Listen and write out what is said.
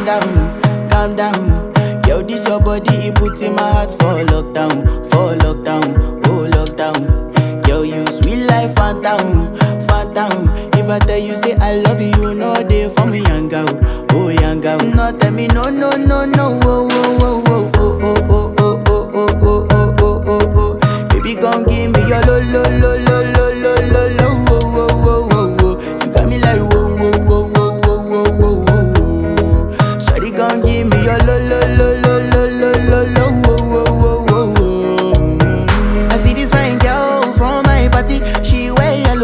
calm down. Yo, this your body, it put in my heart for lockdown, oh lockdown. Yo, you sweet life, phantom, phantom. If I tell you say I love you, no day for me, young girl, oh young girl. No tell me no, no, no, no,